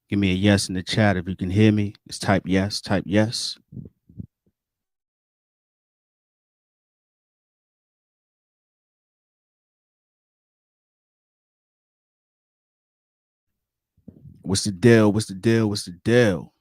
Give me a yes in the chat if you can hear me. Just type yes, type yes. What's the deal? What's the deal? What's the deal?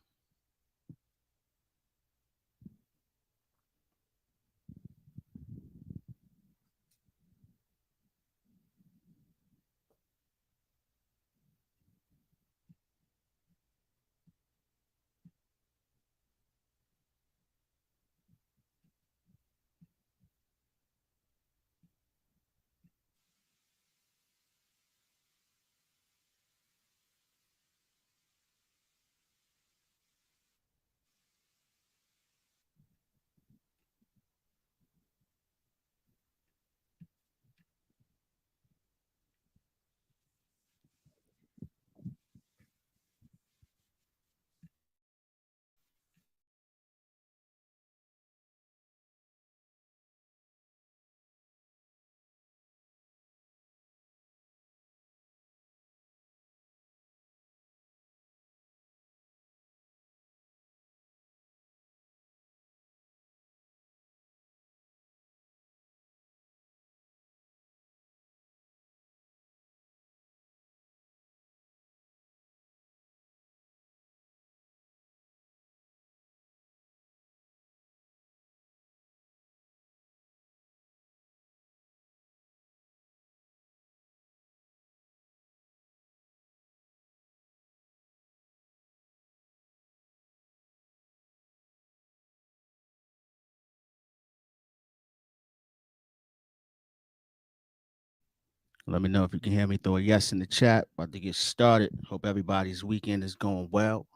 Let me know if you can hear me. Throw a yes in the chat. About to get started. Hope everybody's weekend is going well.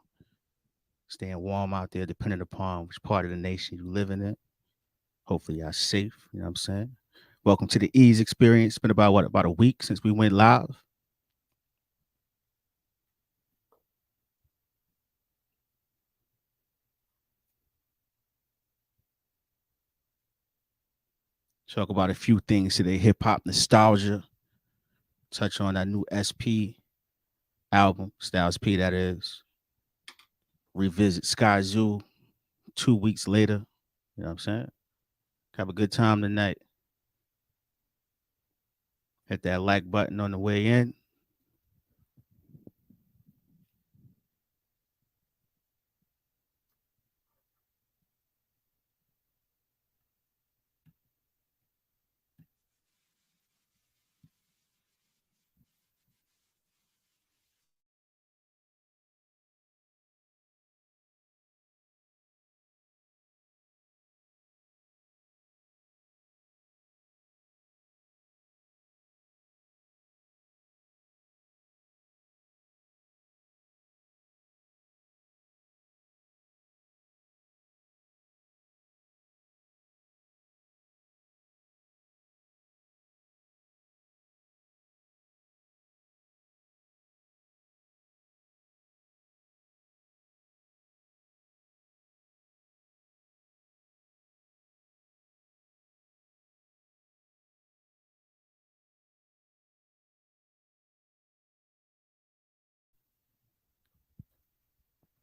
Staying warm out there, depending upon which part of the nation you living in. Hopefully y'all safe. You know what I'm saying? Welcome to the Eeze Experience. It's been about a week since we went live. Talk about a few things today. Hip hop nostalgia. Touch on that new SP album, Styles P that is. Revisit Skyzoo 2 weeks later. You know what I'm saying? Have a good time tonight. Hit that like button on the way in.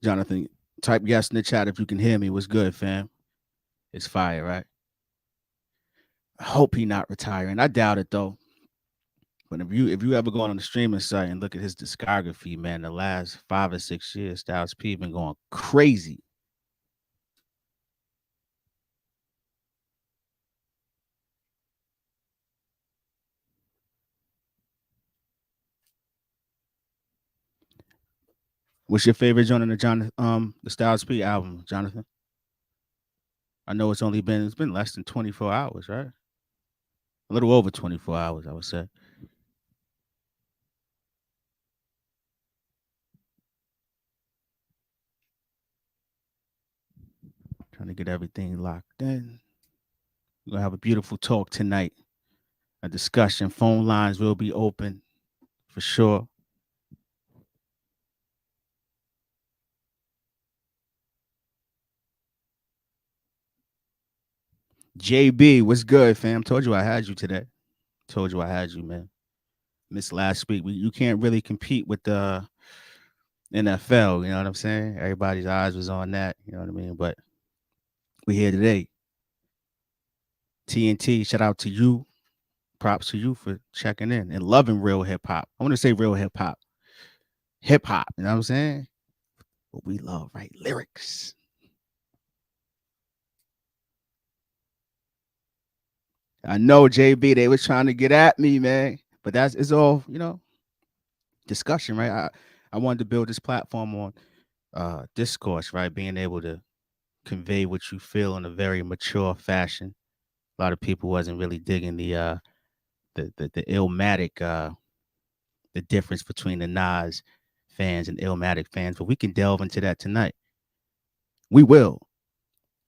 Jonathan, type yes in the chat if you can hear me. What's good, fam? It's fire, right? I hope he not retiring. I doubt it though. But if you ever go on the streaming site and look at his discography, man, the last 5 or 6 years, Styles P been going crazy. What's your favorite joint on the Styles P album, Jonathan? I know it's been less than 24 hours, right? A little over 24 hours, I would say. Trying to get everything locked in. We're gonna have a beautiful talk tonight. A discussion. Phone lines will be open for sure. JB, what's good, fam? Told you I had you today. Told you I had you, man. Missed last week. You can't really compete with the NFL. You know what I'm saying? Everybody's eyes was on that. You know what I mean? But we here today. TNT, shout out to you. Props to you for checking in and loving real hip hop. I want to say real hip hop. Hip hop, you know what I'm saying? What we love, right? Lyrics. I know JB, they was trying to get at me, man. But it's all, discussion, right? I wanted to build this platform on discourse, right? Being able to convey what you feel in a very mature fashion. A lot of people wasn't really digging the Illmatic, the difference between the Nas fans and Illmatic fans, but we can delve into that tonight. We will.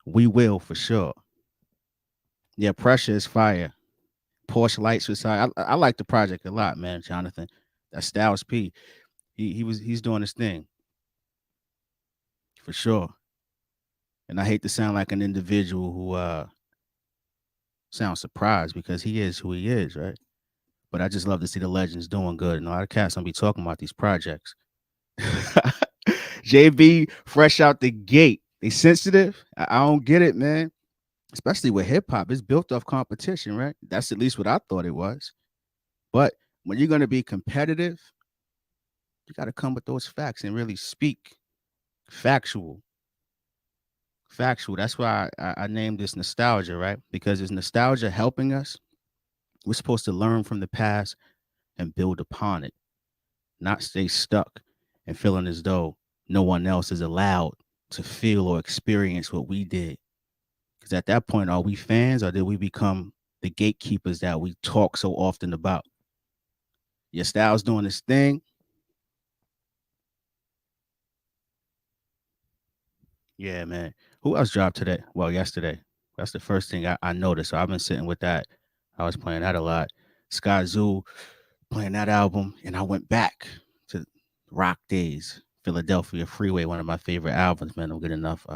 We will for sure. Yeah, pressure is fire. Porsche Lights was fire. I like the project a lot, man, Jonathan. That Styles P. He's doing his thing. For sure. And I hate to sound like an individual who sounds surprised because he is who he is, right? But I just love to see the legends doing good. And a lot of cats don't be talking about these projects. JB, fresh out the gate. They sensitive. I don't get it, man. Especially with hip hop. It's built off competition, right? That's at least what I thought it was. But when you're going to be competitive, you got to come with those facts and really speak factual. Factual. That's why I named this nostalgia, right? Because is nostalgia helping us? We're supposed to learn from the past and build upon it, not stay stuck and feeling as though no one else is allowed to feel or experience what we did. Because at that point, are we fans or did we become the gatekeepers that we talk so often about? Your style's doing this thing. Yeah, man. Who else dropped today? Well, yesterday. That's the first thing I noticed. So I've been sitting with that. I was playing that a lot. Skyzoo, playing that album, and I went back to Rock Days, Philadelphia Freeway, one of my favorite albums, man. Don't get enough.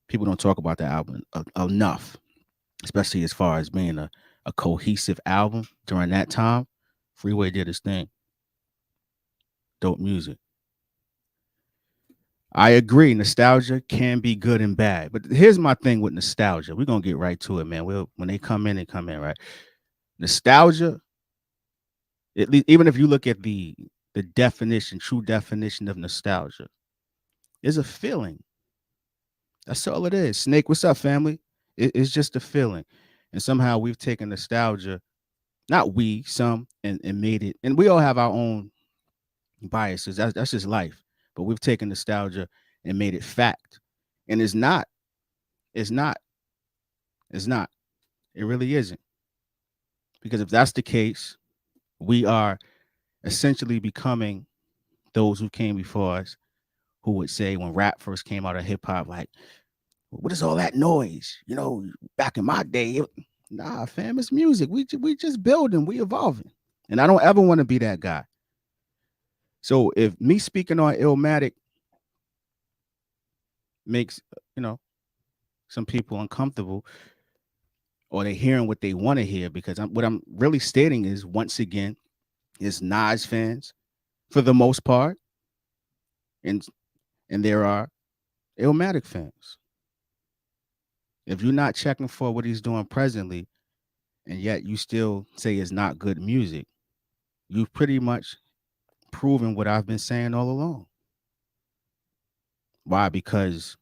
People don't talk about that album enough, especially as far as being a cohesive album during that time. Freeway did his thing. Dope music. I agree. Nostalgia can be good and bad. But here's my thing with nostalgia. We're gonna get right to it, man. When they come in, they come in, right? Nostalgia, at least even if you look at the definition, true definition of nostalgia, is a feeling. That's all it is. Snake, what's up, family? It's just a feeling. And somehow we've taken nostalgia, not we, some, and made it, and we all have our own biases. That's just life. But we've taken nostalgia and made it fact. And it's not, it's not. It really isn't. Because if that's the case, we are essentially becoming those who came before us who would say when rap first came out of hip hop, like, what is all that noise? Back in my day, nah, fam, it's music. We just building, we evolving. And I don't ever want to be that guy. So if me speaking on Illmatic makes, you know, some people uncomfortable or they hearing what they want to hear, because what I'm really stating is, once again, is Nas fans for the most part, and there are Illmatic fans. If you're not checking for what he's doing presently, and yet you still say it's not good music, you've pretty much proven what I've been saying all along. Why? Because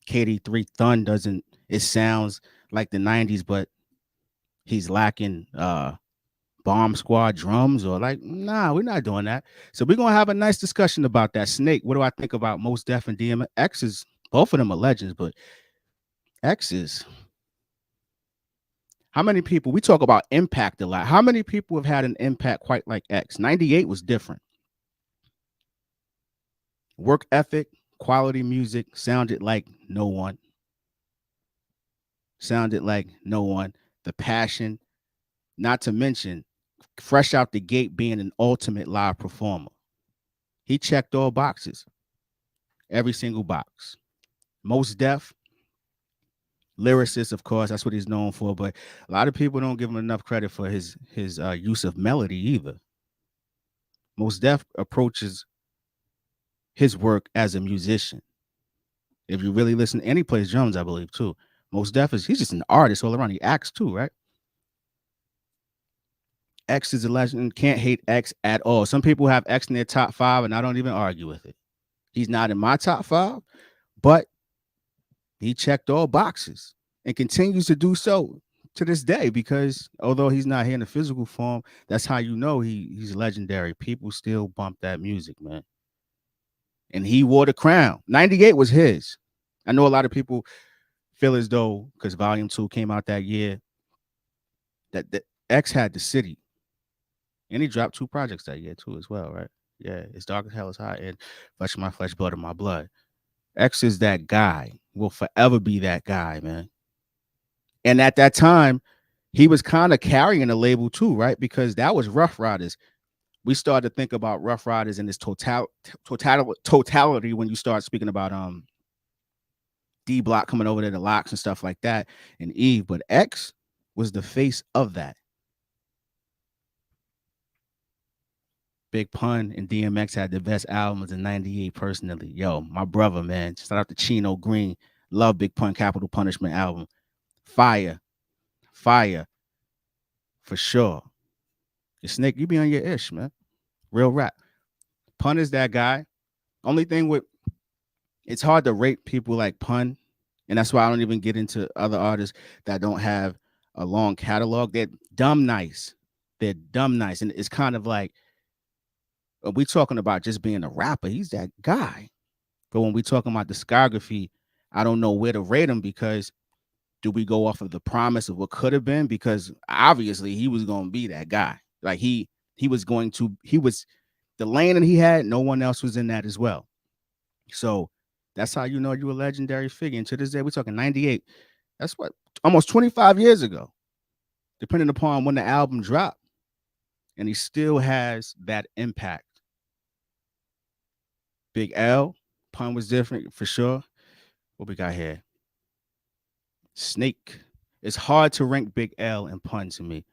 KD3 Thun doesn't, it sounds like the 90s, but he's lacking Bomb Squad drums, or like, nah, we're not doing that. So we're gonna have a nice discussion about that. Snake, what do I think about Mos Def and DMX? Is both of them are legends, but X is, how many people, we talk about impact a lot. How many people have had an impact quite like X? 98 was different. Work ethic, quality music, sounded like no one. Sounded like no one. The passion, not to mention, fresh out the gate being an ultimate live performer. He checked all boxes, every single box. Mos Def, lyricist, of course, that's what he's known for. But a lot of people don't give him enough credit for his use of melody either. Mos Def approaches his work as a musician. If you really listen, and he plays drums, I believe too. Mos Def he's just an artist all around. He acts too, right? X is a legend. Can't hate X at all. Some people have X in their top 5, and I don't even argue with it. He's not in my top 5, but he checked all boxes and continues to do so to this day, because although he's not here in the physical form, that's how you know he's legendary. People still bump that music, man. And he wore the crown. 98 was his. I know a lot of people feel as though, because Volume 2 came out that year, that X had the city. And he dropped 2 projects that year too as well, right? Yeah, It's Dark as Hell is Hot and Flesh of My Flesh, Blood of My Blood. X is that guy, will forever be that guy, man. And at that time, he was kind of carrying a label too, right? Because that was Rough Riders. We started to think about Rough Riders in its totality when you start speaking about D Block coming over there, the Locks and stuff like that, and Eve. But X was the face of that. Big Pun and DMX had the best albums in 98 personally. Yo, my brother, man. Shout out to Chino Green. Love Big Pun Capital Punishment album. Fire. Fire. For sure. Your Snake, you be on your ish, man. Real rap. Pun is that guy. Only thing with, it's hard to rate people like Pun. And that's why I don't even get into other artists that don't have a long catalog. They're dumb nice. They're dumb nice. And it's kind of like, we talking about just being a rapper. He's that guy. But when we talking about discography, I don't know where to rate him, because do we go off of the promise of what could have been? Because obviously he was going to be that guy. Like he was the lane that he had, no one else was in that as well. So that's how you know you're a legendary figure. And to this day, we're talking 98. That's what, almost 25 years ago, depending upon when the album dropped. And he still has that impact. Big L, Pun was different for sure. What we got here? Snake. It's hard to rank Big L and Pun to me.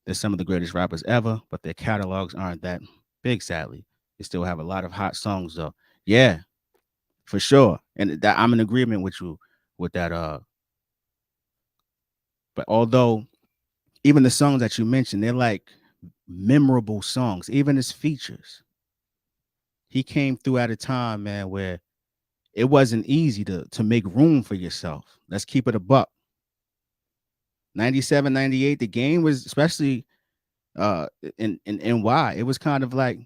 They're some of the greatest rappers ever, but their catalogs aren't that big, sadly. They still have a lot of hot songs, though. Yeah, for sure. And that, I'm in agreement with you with that. But although even the songs that you mentioned, they're like memorable songs, even his features. He came through at a time, man, where it wasn't easy to make room for yourself. Let's keep it a buck. 97, 98, the game was, especially in NY, it was kind of like,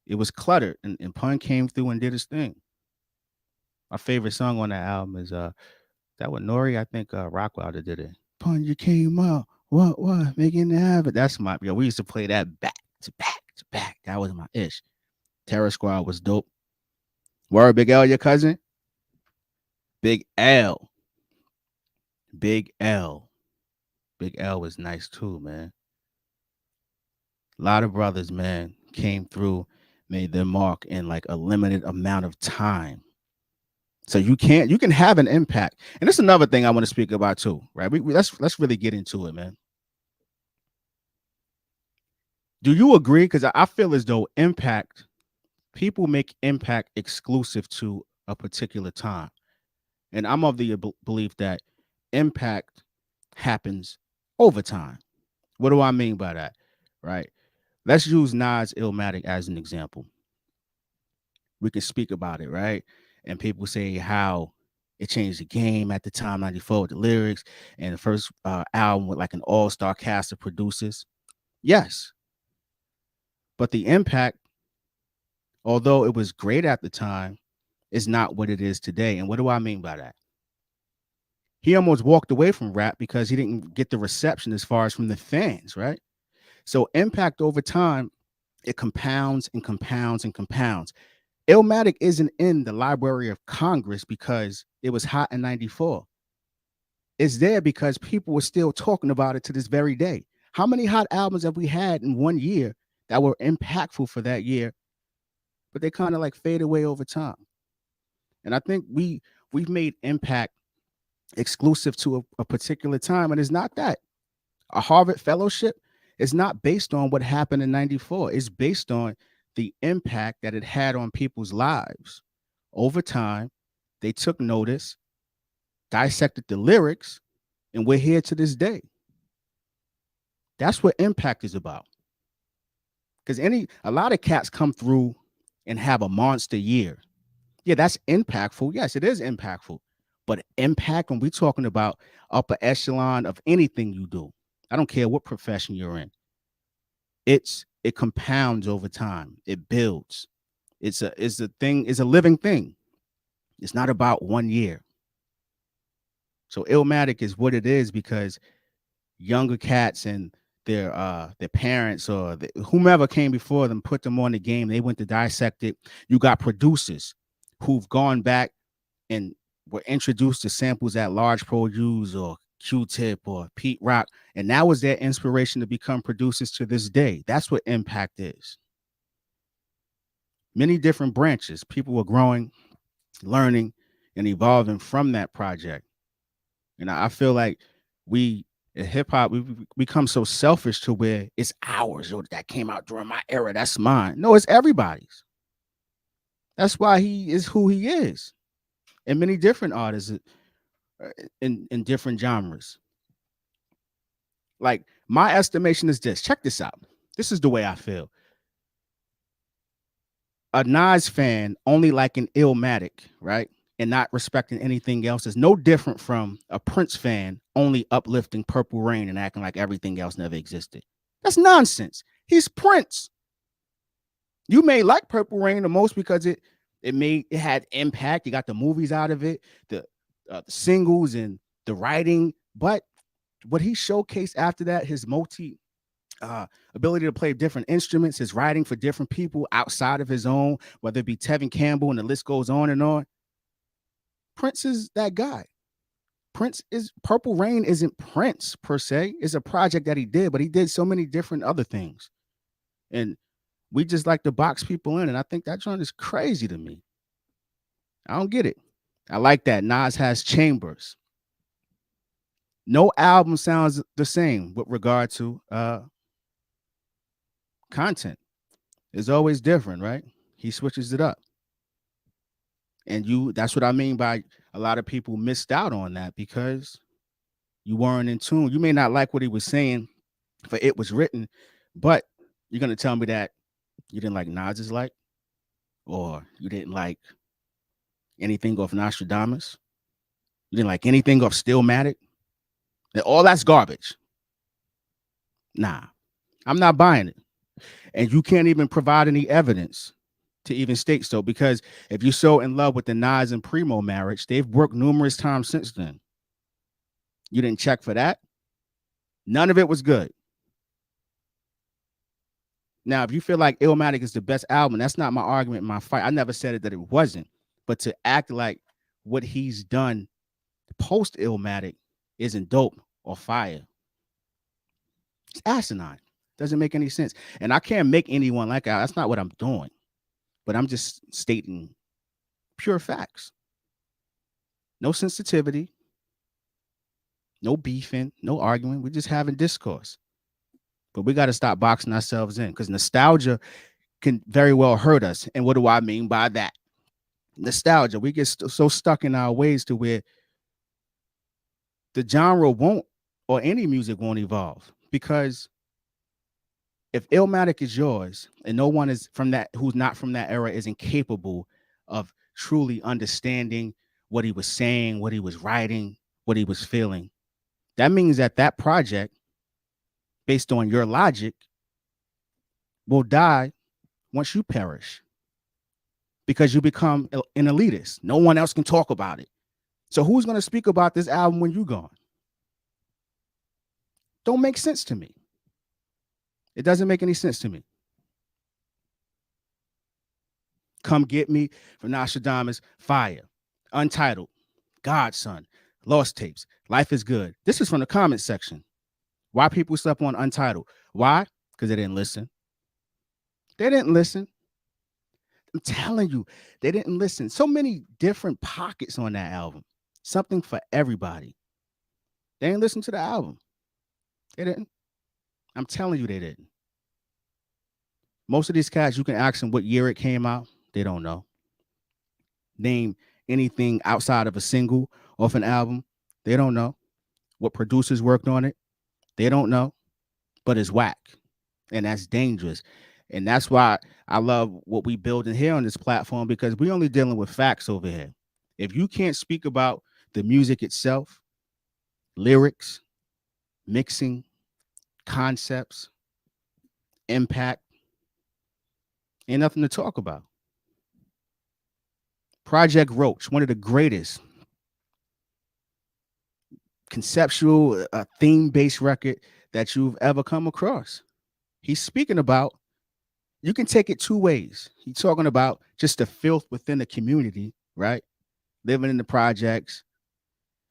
it was cluttered, and Pun came through and did his thing. My favorite song on that album is that with Nori, I think Rockwell did it. Pun, you came out, what, making it happen. That's my, yo, we used to play that back to back to back. That was my ish. Terror Squad was dope. Word, Big L, your cousin? Big L. Big L. Big L was nice too, man. A lot of brothers, man, came through, made their mark in like a limited amount of time. So you can have an impact. And that's another thing I want to speak about too, right? Let's really get into it, man. Do you agree? Because I feel as though people make impact exclusive to a particular time. And I'm of the belief that impact happens over time. What do I mean by that? Right? Let's use Nas Illmatic as an example. We can speak about it, right? And people say how it changed the game at the time, 94, with the lyrics and the first album with like an all-star cast of producers. Yes. But the impact, although it was great at the time, is not what it is today. And what do I mean by that? He almost walked away from rap because he didn't get the reception as far as from the fans, right? So impact over time, it compounds and compounds and compounds. Illmatic isn't in the Library of Congress because it was hot in 94. It's there because people were still talking about it to this very day. How many hot albums have we had in one year that were impactful for that year, but they kind of like fade away over time? And I think we've made impact exclusive to a particular time, and it's not that. A Harvard fellowship is not based on what happened in 94. It's based on the impact that it had on people's lives. Over time, they took notice, dissected the lyrics, and we're here to this day. That's what impact is about. Because a lot of cats come through and have a monster year. Yeah, that's impactful. Yes, it is impactful. But impact, when we're talking about upper echelon of anything you do, I don't care what profession you're in, it compounds over time. It builds. It's a living thing. It's not about 1 year. So Illmatic is what it is because younger cats and their parents or whomever came before them put them on the game. They went to dissect it. You got producers who've gone back and were introduced to samples that Large Pro used or Q-Tip or Pete Rock, and that was their inspiration to become producers to this day. That's what impact is. Many different branches. People were growing, learning, and evolving from that project. And I feel like we in hip hop, we become so selfish to where it's ours. Or that came out during my era. That's mine. No, it's everybody's. That's why he is who he is. And many different artists in different genres. Like my estimation is this. Check this out. This is the way I feel. A Nas fan only liking Illmatic, right? And not respecting anything else is no different from a Prince fan only uplifting Purple Rain and acting like everything else never existed. That's nonsense. He's Prince. You may like Purple Rain the most because it had impact. You got the movies out of it, the singles and the writing. But what he showcased after that, his ability to play different instruments, his writing for different people outside of his own, whether it be Tevin Campbell, and the list goes on and on. Prince is that guy. Purple Rain isn't Prince per se. It's a project that he did, but he did so many different other things. And we just like to box people in. And I think that joint is crazy to me. I don't get it. I like that. Nas has chambers. No album sounds the same with regard to content. It's always different, right? He switches it up. And that's what I mean by a lot of people missed out on that because you weren't in tune. You may not like what he was saying, for it was written, but you're gonna tell me that you didn't like Nas's Light, or you didn't like anything off Nostradamus, you didn't like anything off Stillmatic. That all that's garbage. Nah, I'm not buying it. And you can't even provide any evidence to even state so, because if you're so in love with the Nas and Primo marriage, they've worked numerous times since then. You didn't check for that. None of it was good. Now, if you feel like Illmatic is the best album, that's not my argument, my fight. I never said it that it wasn't. But to act like what he's done post Illmatic isn't dope or fire, it's asinine. Doesn't make any sense. And I can't make anyone like that. That's not what I'm doing. But I'm just stating pure facts. No sensitivity, no beefing, no arguing. We're just having discourse. But we got to stop boxing ourselves in, because nostalgia can very well hurt us. And what do I mean by that? Nostalgia. We get so stuck in our ways to where the genre won't, or any music won't evolve. Because if Illmatic is yours and no one is from that, who's not from that era, isn't capable of truly understanding what he was saying, what he was writing, what he was feeling, that means that that project, based on your logic, will die once you perish, because you become an elitist. No one else can talk about it. So who's going to speak about this album when you're gone? Don't make sense to me. It doesn't make any sense to me. Come Get Me from Nostradamus, fire. Untitled, Godson, Lost Tapes, Life is Good. This is from the comment section. Why people slept on Untitled? Why? Because they didn't listen. They didn't listen. I'm telling you, they didn't listen. So many different pockets on that album. Something for everybody. They didn't listen to the album. They didn't. I'm telling you, they didn't. Most of these cats, you can ask them what year it came out. They don't know. Name anything outside of a single off an album. They don't know. What producers worked on it. They don't know. But it's whack. And that's dangerous. And that's why I love what we building here on this platform, because we only dealing with facts over here. If you can't speak about the music itself, lyrics, mixing, concepts, impact, ain't nothing to talk about. Project Roach, one of the greatest conceptual, theme-based record that you've ever come across. He's speaking about, you can take it two ways. He's talking about just the filth within the community, right? Living in the projects,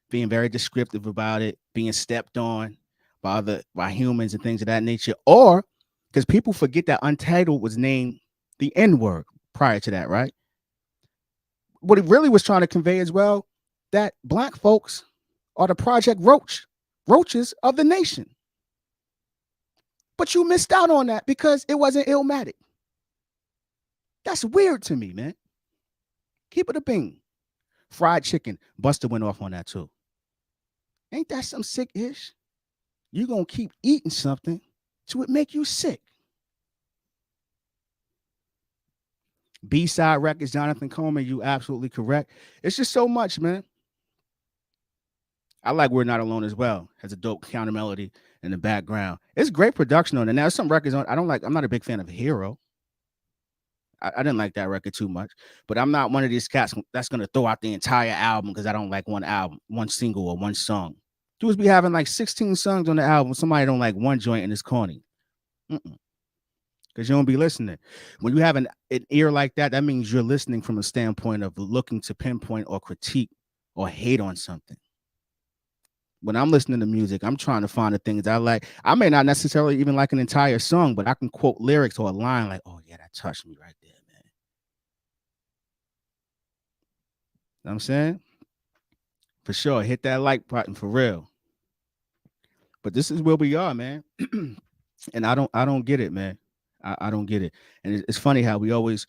being very descriptive about it, being stepped on by humans and things of that nature. Or because people forget that Untitled was named the N-word prior to that, right? What it really was trying to convey as well, that black folks are the Project Roaches of the nation. But you missed out on that because it wasn't Illmatic. That's weird to me, man. Keep it a bean. Fried chicken. Buster went off on that too. Ain't that some sick ish? You're going to keep eating something till it make you sick. B-side records, Jonathan Coleman, you absolutely correct. It's just so much, man. I like We're Not Alone as well. Has a dope counter melody in the background. It's great production on it. Now, there's some records on, I'm not a big fan of Hero. I didn't like that record too much, but I'm not one of these cats that's going to throw out the entire album because I don't like one album, one single or one song. Dudes be having like 16 songs on the album. Somebody don't like one joint and it's corny. Because you don't be listening. When you have an ear like that, that means you're listening from a standpoint of looking to pinpoint or critique or hate on something. When I'm listening to music, I'm trying to find the things I like. I may not necessarily even like an entire song, but I can quote lyrics or a line like, oh, yeah, that touched me right there, man. You know what I'm saying? For sure. Hit that like button for real. But this is where we are, man. And I don't get it, man. I don't get it. And it's funny how we always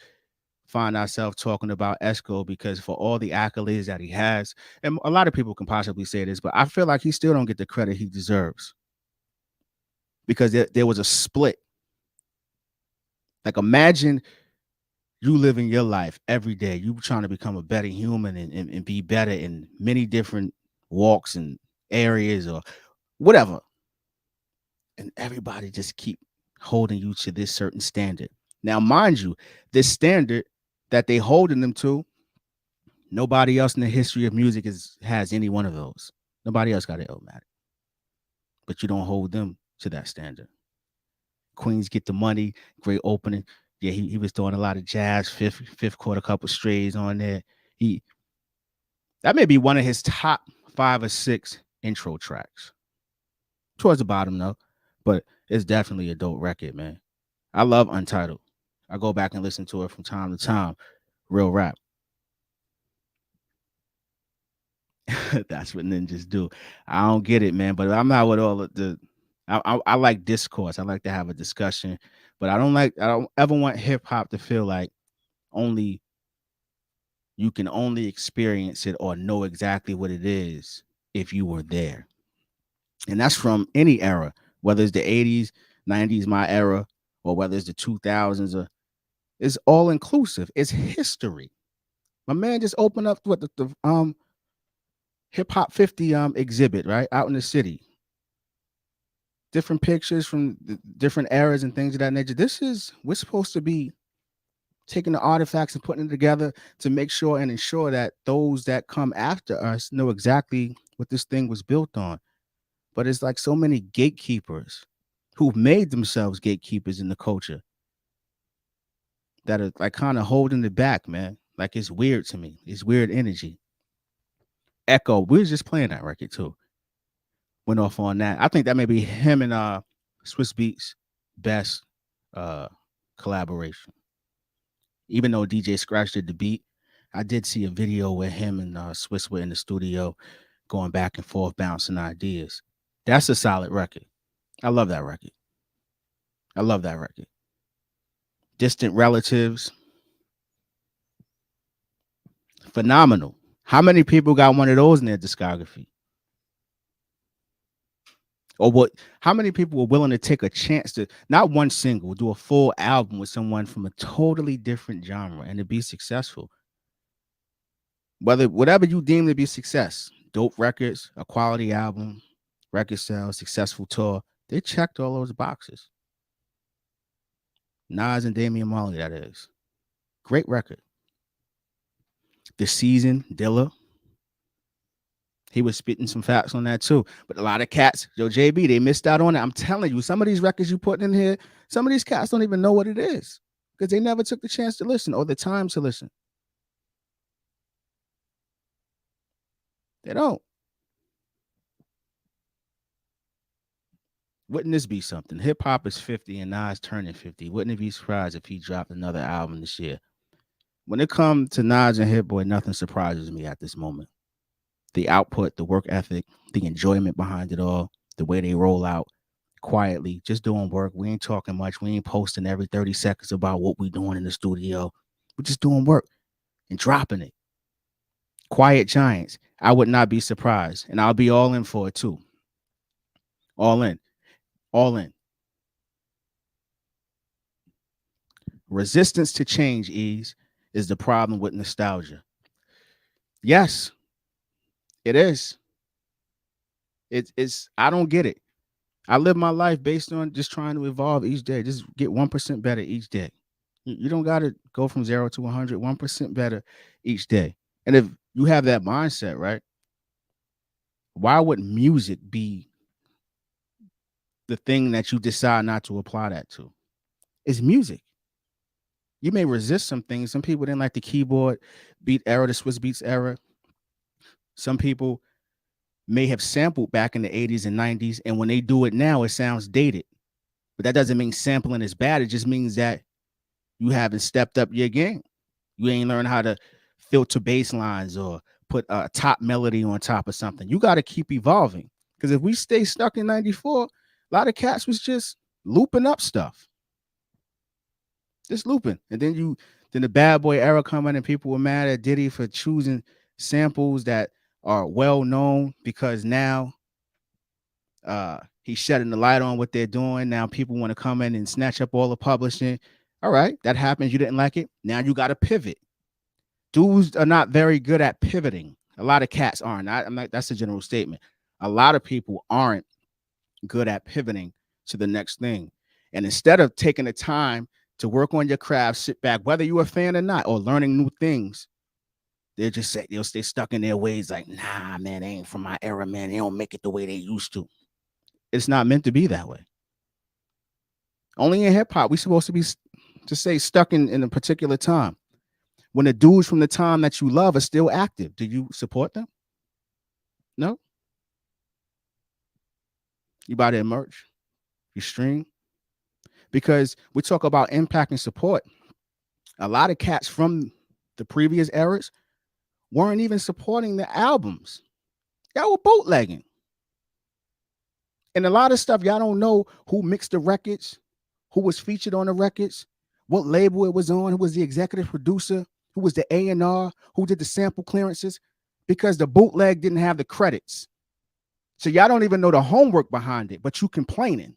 find ourselves talking about Esco, because for all the accolades that he has, and a lot of people can possibly say this, but I feel like he still don't get the credit he deserves, because there was a split. Like, imagine you living your life every day, you trying to become a better human and be better in many different walks and areas or whatever, and everybody just keep holding you to this certain standard. Now, mind you, this standard that they holding them to, nobody else in the history of music has any one of those. Nobody else got an Illmatic. But you don't hold them to that standard. Queens Get the Money, great opening. Yeah, he was doing a lot of jazz, fifth quarter, couple strays on there. That may be one of his top 5 or 6 intro tracks. Towards the bottom though, but it's definitely a dope record, man. I love Untitled. I go back and listen to it from time to time. Real rap. That's what ninjas do. I don't get it, man. But I'm not with all of the. I like discourse. I like to have a discussion, but I don't ever want hip hop to feel like only you can only experience it or know exactly what it is if you were there. And that's from any era, whether it's the 80s, 90s, my era, or whether it's the 2000s, or it's all inclusive. It's history. My man just opened up what the hip hop 50 exhibit right out in the city. Different pictures from different eras and things of that nature. We're supposed to be taking the artifacts and putting it together to make sure and ensure that those that come after us know exactly what this thing was built on. But it's like so many gatekeepers who've made themselves gatekeepers in the culture that are like kind of holding it back, man. Like, it's weird to me. It's weird energy. Echo, we was just playing that record too. Went off on that. I think that may be him and Swiss Beats' best collaboration. Even though DJ Scratch did the beat, I did see a video where him and Swiss were in the studio going back and forth, bouncing ideas. That's a solid record. I love that record. I love that record. Distant relatives. Phenomenal. How many people got one of those in their discography? Or what? How many people were willing to take a chance to not one single, do a full album with someone from a totally different genre and to be successful? Whatever you deem to be success, dope records, a quality album, record sales, successful tour, they checked all those boxes. Nas and Damian Marley, that is. Great record. The Season, Dilla, he was spitting some facts on that too. But a lot of cats, yo, JB, they missed out on it. I'm telling you, some of these records you put in here, some of these cats don't even know what it is because they never took the chance to listen or the time to listen. They don't. Wouldn't this be something? Hip hop is 50 and Nas turning 50. Wouldn't it be surprised if he dropped another album this year? When it comes to Nas and Hit Boy, nothing surprises me at this moment. The output, the work ethic, the enjoyment behind it all, the way they roll out quietly, just doing work. We ain't talking much. We ain't posting every 30 seconds about what we doing in the studio. We're just doing work and dropping it. Quiet Giants. I would not be surprised. And I'll be all in for it too. All in. All in. Resistance to change, Eeze, is the problem with nostalgia. Yes, it is. It's I don't get it. I live my life based on just trying to evolve each day. Just get 1% better each day. You don't got to go from 0 to 100, 1% better each day. And if you have that mindset, right? Why would music be the thing that you decide not to apply that to? It's music. You may resist some things. Some people didn't like the keyboard beat era, the Swiss Beats era. Some people may have sampled back in the 80s and 90s, and when they do it now, it sounds dated. But that doesn't mean sampling is bad. It just means that you haven't stepped up your game. You ain't learned how to filter bass lines or put a top melody on top of something. You got to keep evolving. Because if we stay stuck in 94, a lot of cats was just looping up stuff. Just looping. And then the bad boy era come in and people were mad at Diddy for choosing samples that are well known because now he's shedding the light on what they're doing. Now people want to come in and snatch up all the publishing. All right, that happens. You didn't like it. Now you got to pivot. Dudes are not very good at pivoting. A lot of cats aren't. I'm not. That's a general statement. A lot of people aren't good at pivoting to the next thing. And instead of taking the time to work on your craft, sit back, whether you're a fan or not, or learning new things, they'll stay stuck in their ways. Like, nah, man, they ain't from my era, man. They don't make it the way they used to. It's not meant to be that way. Only in hip hop, we're supposed to be stuck in a particular time. When the dudes from the time that you love are still active, do you support them? No. You buy their merch, you stream. Because we talk about impact and support. A lot of cats from the previous eras weren't even supporting the albums. Y'all were bootlegging. And a lot of stuff, y'all don't know who mixed the records, who was featured on the records, what label it was on, who was the executive producer, who was the A&R, who did the sample clearances, because the bootleg didn't have the credits. So y'all don't even know the homework behind it, but you complaining.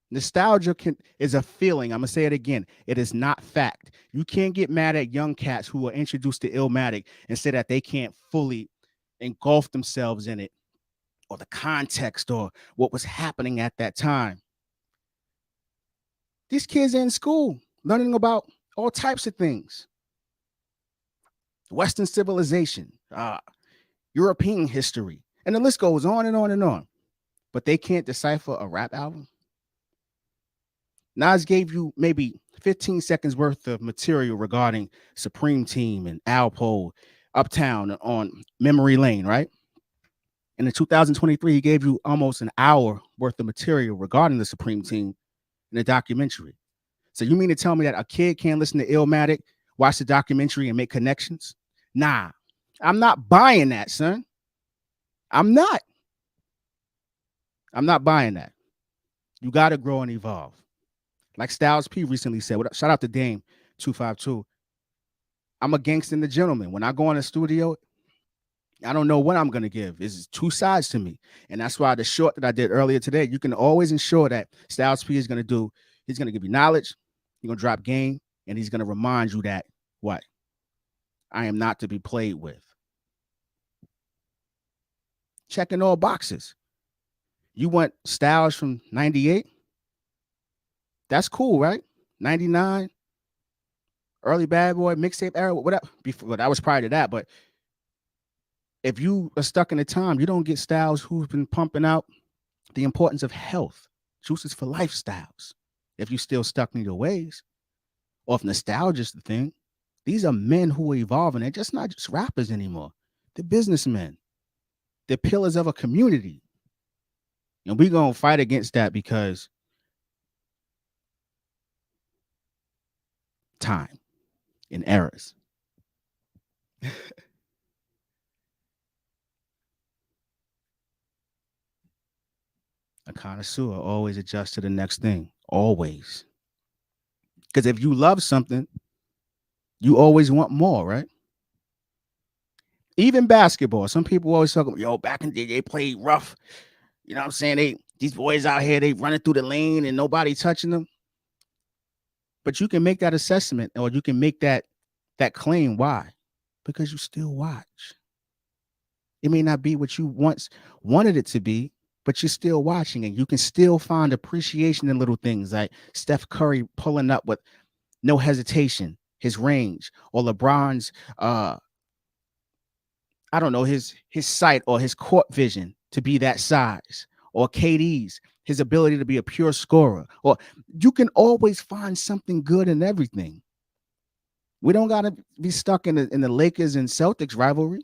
Nostalgia is a feeling. I'm going to say it again. It is not fact. You can't get mad at young cats who are introduced to Illmatic and say that they can't fully engulf themselves in it or the context or what was happening at that time. These kids are in school learning about all types of things. Western civilization, European history, and the list goes on and on and on. But they can't decipher a rap album. Nas gave you maybe 15 seconds worth of material regarding Supreme Team and Alpo, Uptown on Memory Lane, right? And in 2023, he gave you almost an hour worth of material regarding the Supreme Team in a documentary. So you mean to tell me that a kid can't listen to Illmatic, watch the documentary, and make connections? Nah, I'm not buying that, son. I'm not buying that. You got to grow and evolve. Like Styles P recently said, shout out to Dame 252. I'm a gangster and a gentleman. When I go in the studio, I don't know what I'm gonna give. It's two sides to me. And that's why the short that I did earlier today, you can always ensure that Styles P is gonna do, he's gonna give you knowledge, he's gonna drop game, and he's gonna remind you that what? I am not to be played with. Checking all boxes. You want Styles from 98? That's cool, right? 99, early Bad Boy, mixtape era, whatever. Before, well, that was prior to that, but if you are stuck in a time, you don't get Styles who's been pumping out the importance of health, juices for lifestyles. If you're still stuck in your ways, or if nostalgia is the thing, these are men who are evolving. They're just not just rappers anymore. They're businessmen. They're pillars of a community. And we're going to fight against that because time and errors. A connoisseur always adjusts to the next thing. Always. Because if you love something, you always want more, right? Even basketball. Some people always talk about, yo, back in the day, they played rough. You know what I'm saying? These boys out here, they running through the lane and nobody touching them. But you can make that assessment or you can make that claim. Why? Because you still watch. It may not be what you once wanted it to be, but you're still watching and you can still find appreciation in little things like Steph Curry pulling up with no hesitation, his range, or LeBron's I don't know, his sight or his court vision to be that size, or KD's his ability to be a pure scorer. Or you can always find something good in everything. We don't gotta be stuck in the Lakers and Celtics rivalry.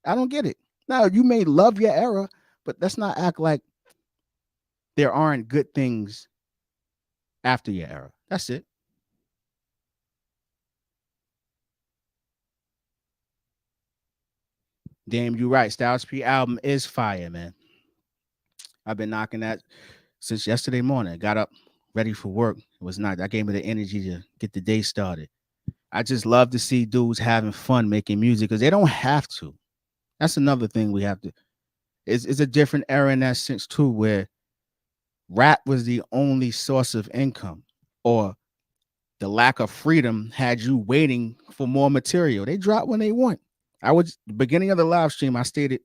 I don't get it. Now you may love your era, but let's not act like there aren't good things after your era. That's it. Damn, you right. Styles P album is fire, man. I've been knocking that since yesterday morning. I got up ready for work. It was nice. That gave me the energy to get the day started. I just love to see dudes having fun making music because they don't have to. That's another thing we have to. It's a different era in that sense too, where rap was the only source of income, or the lack of freedom had you waiting for more material. They drop when they want. I was the beginning of the live stream. I stated,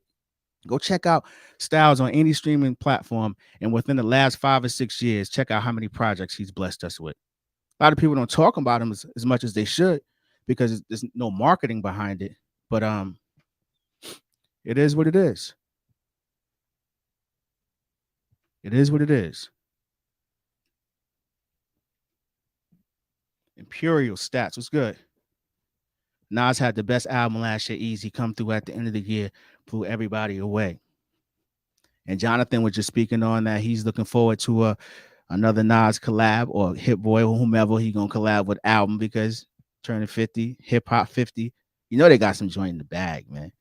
go check out Styles on any streaming platform, and within the last 5 or 6 years, check out how many projects he's blessed us with. A lot of people don't talk about him as much as they should because there's no marketing behind it. But it is what it is. It is what it is. Imperial stats was good. Nas had the best album last year. Easy come through at the end of the year, blew everybody away. And Jonathan was just speaking on that. He's looking forward to another Nas collab or Hit Boy or whomever he gonna collab with album because turning 50, hip hop 50. You know they got some joint in the bag, man.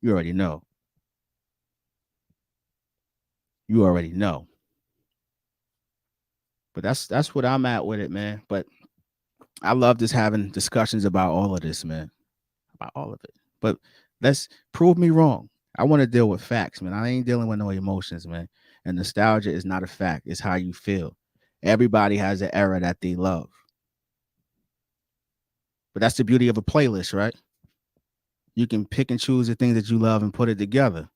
You already know. You already know. But that's what I'm at with it, man. But I love just having discussions about all of this, man. About all of it. But let's prove me wrong. I want to deal with facts, man. I ain't dealing with no emotions, man. And nostalgia is not a fact. It's how you feel. Everybody has an era that they love. But that's the beauty of a playlist, right? You can pick and choose the things that you love and put it together.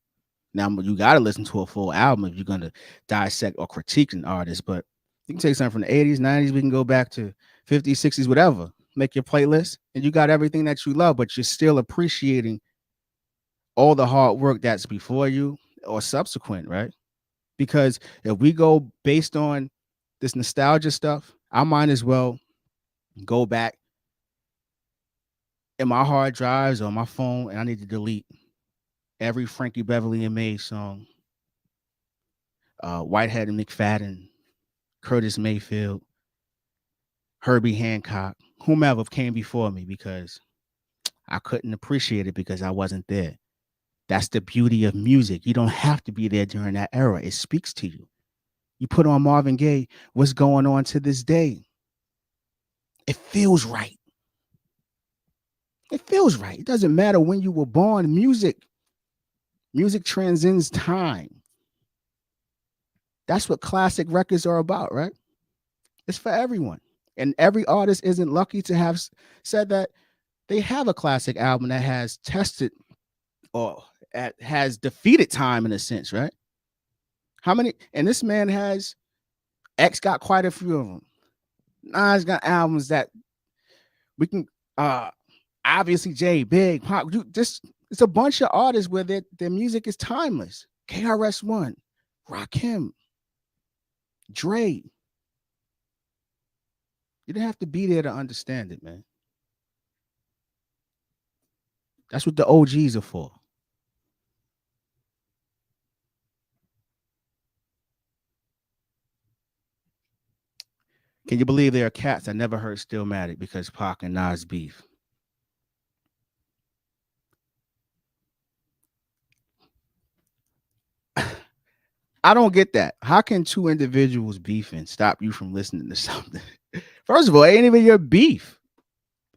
Now you got to listen to a full album if you're going to dissect or critique an artist. But you can take something from the 80s, 90s. We can go back to 50s, 60s, whatever. Make your playlist, and you got everything that you love, but you're still appreciating all the hard work that's before you or subsequent, right? Because if we go based on this nostalgia stuff, I might as well go back in my hard drives or my phone, and I need to delete every Frankie Beverly and May song, Whitehead and McFadden, Curtis Mayfield, Herbie Hancock, whomever came before me, because I couldn't appreciate it because I wasn't there. That's the beauty of music. You don't have to be there during that era. It speaks to you. You put on Marvin Gaye, what's going on to this day? It feels right. It feels right. It doesn't matter when you were born. Music transcends time. That's what classic records are about, right? It's for everyone. And every artist isn't lucky to have said that they have a classic album that has tested or has defeated time in a sense, right? How many? And this man has X got quite a few of them. Nas got albums that we can obviously Jay, Big, Pop, just it's a bunch of artists where their music is timeless. KRS-One, Rakim, Dre. You didn't have to be there to understand it, man. That's what the OGs are for. Can you believe there are cats I never heard Stillmatic because Pac and Nas beef? I don't get that. How can two individuals beefing stop you from listening to something? First of all, it ain't even your beef.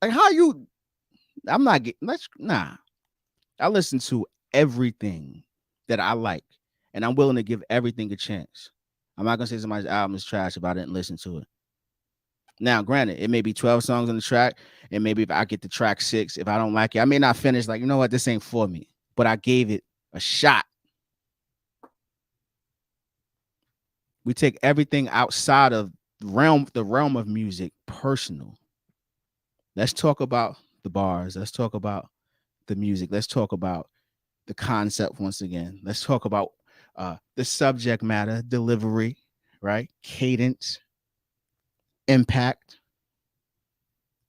Like how you? I'm not getting. Let's nah. I listen to everything that I like, and I'm willing to give everything a chance. I'm not gonna say somebody's album is trash if I didn't listen to it. Now, granted, it may be 12 songs on the track, and maybe if I get to track 6, if I don't like it, I may not finish. Like, you know what, this ain't for me. But I gave it a shot. We take everything outside of the realm of music personal. Let's talk about the bars. Let's talk about the music. Let's talk about the concept once again. Let's talk about the subject matter, delivery, right? Cadence, impact,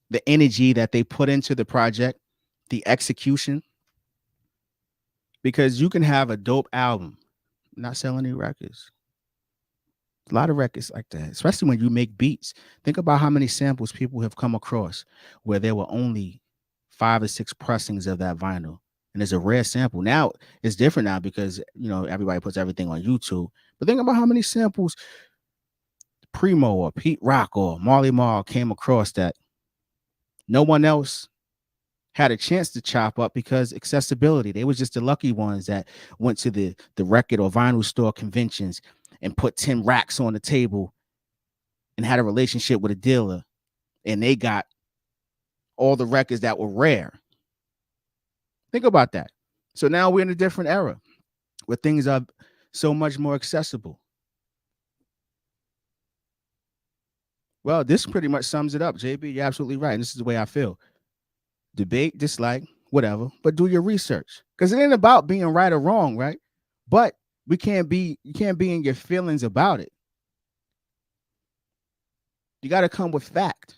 the energy that they put into the project, the execution. Because you can have a dope album, not sell any records. A lot of records like that, especially when you make beats. Think about how many samples people have come across where there were only 5 or 6 pressings of that vinyl. And it's a rare sample. Now it's different now because everybody puts everything on YouTube. But think about how many samples Primo or Pete Rock or Marley Marl came across that no one else had a chance to chop up because accessibility. They was just the lucky ones that went to the record or vinyl store conventions and put 10 racks on the table and had a relationship with a dealer, and they got all the records that were rare. Think about that. So now we're in a different era where things are so much more accessible. Well, this pretty much sums it up, JB. You're absolutely right. And this is the way I feel. Debate, dislike, whatever, but do your research. Because it ain't about being right or wrong, right? But you can't be in your feelings about it. You got to come with fact.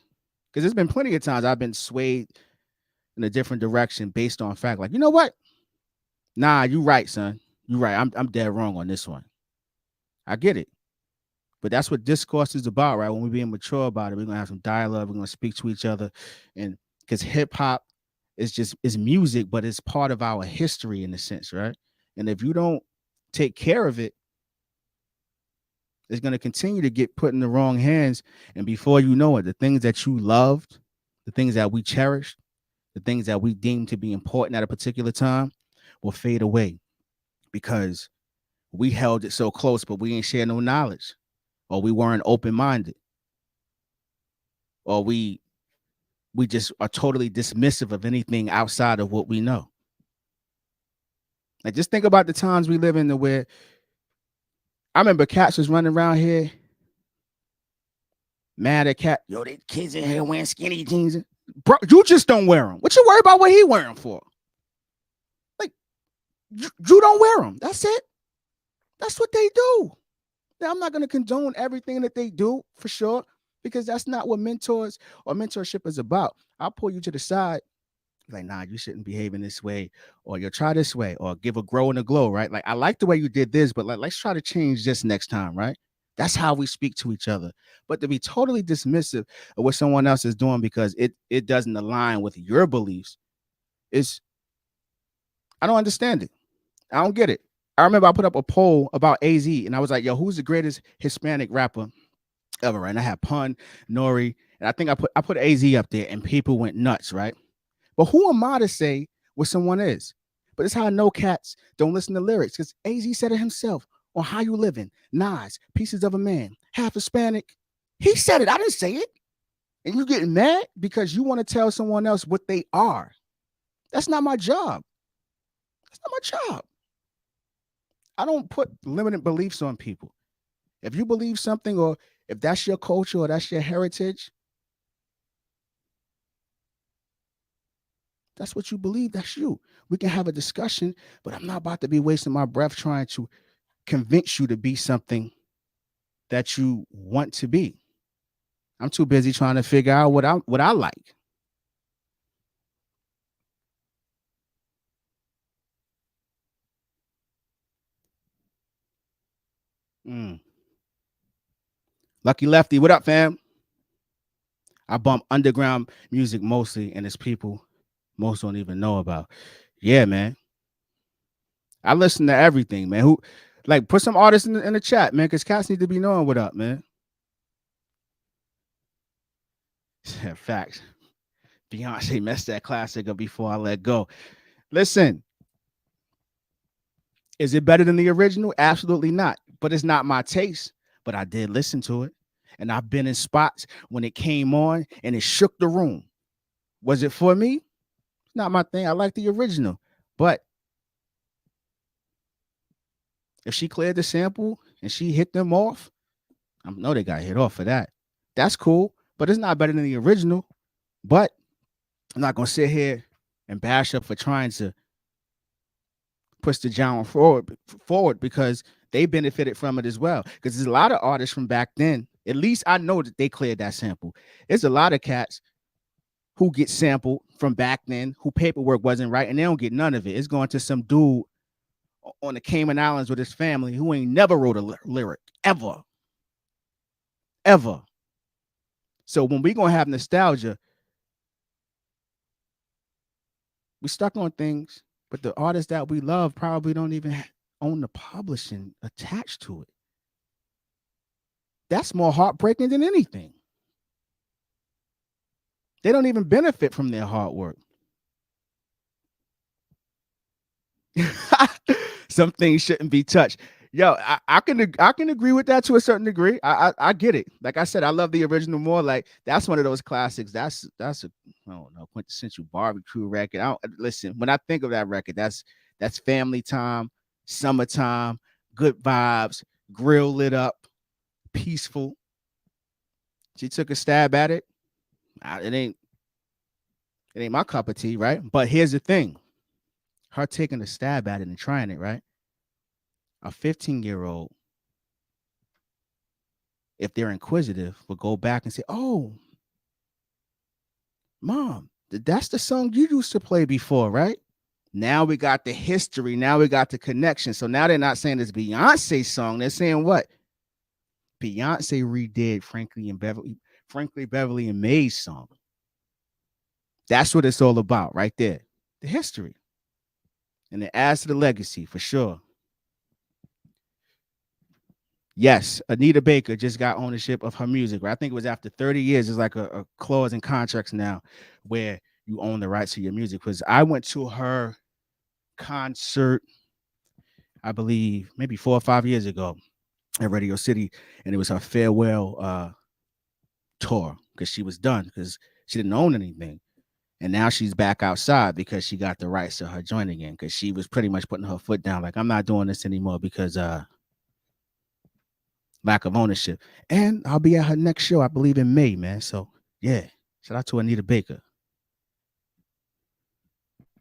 Because there's been plenty of times I've been swayed in a different direction based on fact. Like, you know what? Nah, you right, son. You right. I'm dead wrong on this one. I get it. But that's what discourse is about, right? When we're being mature about it, we're gonna have some dialogue, we're gonna speak to each other. And because hip-hop is music, but it's part of our history in a sense, right? And if you don't take care of it, it's going to continue to get put in the wrong hands. And before you know it, the things that you loved, the things that we cherished, the things that we deemed to be important at a particular time will fade away because we held it so close, but we ain't share no knowledge, or we weren't open-minded, or we just are totally dismissive of anything outside of what we know. Like, just think about the times we live in where I remember cats was running around here mad at cat. Yo, they kids in here wearing skinny jeans. Bro, you just don't wear them. What you worry about what he wearing for? Like, you don't wear them. That's it. That's what they do. Now, I'm not going to condone everything that they do for sure, because that's not what mentors or mentorship is about. I'll pull you to the side. Like, nah, you shouldn't behave in this way, or you'll try this way, or give a grow and a glow, right? Like, I like the way you did this, but like, let's try to change this next time, right? That's how we speak to each other. But to be totally dismissive of what someone else is doing because it doesn't align with your beliefs, I don't understand it. I don't get it. I remember I put up a poll about AZ, and I was like, "Yo, who's the greatest Hispanic rapper ever?" Right? And I had Pun, Nori, and I think I put AZ up there, and people went nuts, right? But who am I to say what someone is? But it's how I know cats don't listen to lyrics, because AZ said it himself on How You Living, Nas, Pieces of a Man, half Hispanic. He said it. I didn't say it. And you getting mad because you want to tell someone else what they are. That's not my job. That's not my job. I don't put limited beliefs on people. If you believe something, or if that's your culture or that's your heritage, that's what you believe. That's you. We can have a discussion, but I'm not about to be wasting my breath trying to convince you to be something that you want to be. I'm too busy trying to figure out what I like. Mm. Lucky Lefty, what up, fam? I bump underground music mostly, and it's people most don't even know about. Yeah, man. I listen to everything, man. Who, like, put some artists in the chat, man, because cats need to be knowing what up, man. Facts. Beyonce messed that classic up Before I Let Go. Listen, is it better than the original? Absolutely not. But it's not my taste. But I did listen to it. And I've been in spots when it came on and it shook the room. Was it for me? Not my thing. I like the original. But if she cleared the sample and she hit them off, I know they got hit off for that. That's cool. But it's not better than the original. But I'm not going to sit here and bash up for trying to push the genre forward because they benefited from it as well. Because there's a lot of artists from back then. At least I know that they cleared that sample. There's a lot of cats who get sampled from back then, who paperwork wasn't right, and they don't get none of it. It's going to some dude on the Cayman Islands with his family who ain't never wrote a lyric ever. So when we gonna have nostalgia, we stuck on things, but the artists that we love probably don't even own the publishing attached to it. That's more heartbreaking than anything. They don't even benefit from their hard work. Some things shouldn't be touched. Yo, I can agree with that to a certain degree. I get it. Like I said, I love the original more. Like that's one of those classics. That's a, I don't know, quintessential barbecue record. I don't listen, when I think of that record, that's family time, summertime, good vibes, grill lit up, peaceful. She took a stab at it. It ain't my cup of tea, right? But here's the thing. Her taking a stab at it and trying it, right? A 15-year-old, if they're inquisitive, will go back and say, "Oh, mom, that's the song you used to play before, right?" Now we got the history. Now we got the connection. So now they're not saying it's Beyonce's song. They're saying what? Beyonce redid Frankly Beverly and May's song. That's what it's all about right there. The history. And it adds to the legacy for sure. Yes, Anita Baker just got ownership of her music. Right? I think it was after 30 years. There's like a clause in contracts now where you own the rights to your music. Because I went to her concert, I believe, maybe 4 or 5 years ago at Radio City, and it was her farewell tour because she was done because she didn't own anything. And now she's back outside because she got the rights to her joint again because she was pretty much putting her foot down. Like, I'm not doing this anymore because lack of ownership. And I'll be at her next show, I believe, in May, man. So, yeah, shout out to Anita Baker.